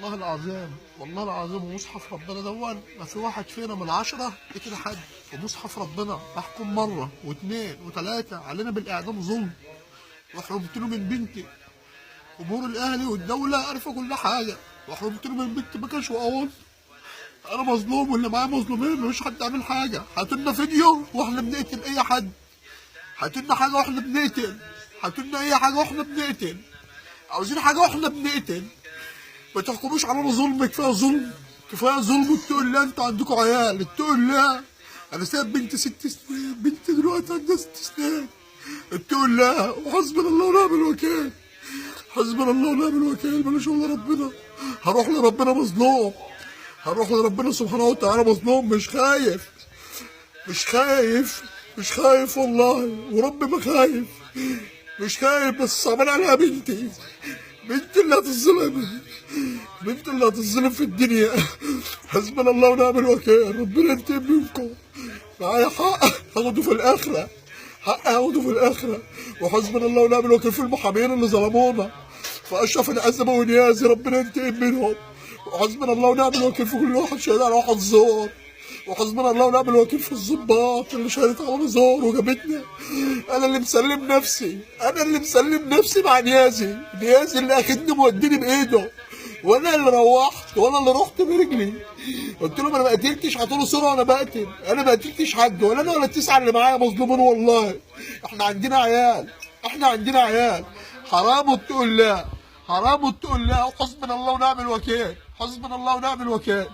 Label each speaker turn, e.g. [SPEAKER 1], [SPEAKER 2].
[SPEAKER 1] والله العظيم والله العظيم ومصحف ربنا دون ما في واحد فينا من 10 يقتل حد، ومصحف ربنا احكم مره واثنين وثلاثه علينا بالاعدام ظلم، وحرمت له من بنتي. امور الاهلي والدوله عارفه كل حاجه، وحرمت له من بنتي بكش واقول انا مظلوم واللي معايا مظلومين، مفيش حد عامل حاجه. هاتوا لنا فيديو واحنا بنقتل اي حد، هاتوا لنا حاجه واحنا بنقتل، هاتوا لنا اي حاجه واحنا بنقتل، عاوزين حاجه واحنا بنقتل. ما تحكموش علينا ظلم، كفايه ظلم كفايه ظلم. اتقوا الله، انتوا عندكم عيال، اتقوا الله. انا سايب بنتي 6 سنين، بنتي دلوقتي عندها 6 سنين. اتقوا الله وحسبنا الله ونعم الوكيل، حسبنا الله ونعم الوكيل. ماليش الا ربنا، هروح لربنا مظلوم، هروح لربنا سبحانه وتعالى مظلوم. مش خايف مش خايف مش خايف والله، وربي ما خايف، مش خايف. بس صعبان عليها بنتي، بنتي اللي هتظلم، بنتي اللي هتظلم في الدنيا. حسبنا الله ونعم الوكيل. ربنا ينتقم منكم. معايا حق هاخده في الاخره، حق هاخده في الاخره. وحسبنا الله ونعم الوكيل في المحامين اللي ظلمونا، في اشرف العزبه ونيازي، ربنا ينتقم منهم. وحسبنا الله ونعم الوكيل في كل واحد شهد على واحد زور، وحسبنا الله ونعم الوكيل في الظباط اللي شهدت على زور وجابتنا. انا اللي مسلم نفسي، انا اللي مسلم نفسي مع نيازي، نيازي اللي اخدني موديني بايده، وانا اللي روحت وانا اللي رحت برجلي. قلت لهم انا ما قتلتش، هاتوا له صوره وانا بقتل، انا ما قتلتش حد، ولا انا ولا التسعه اللي معايا مظلومين والله. احنا عندنا عيال، احنا عندنا عيال. حرام واتقوا الله، حرام واتقوا الله. وحسبنا الله ونعم الوكيل، حسبنا الله ونعم الوكيل.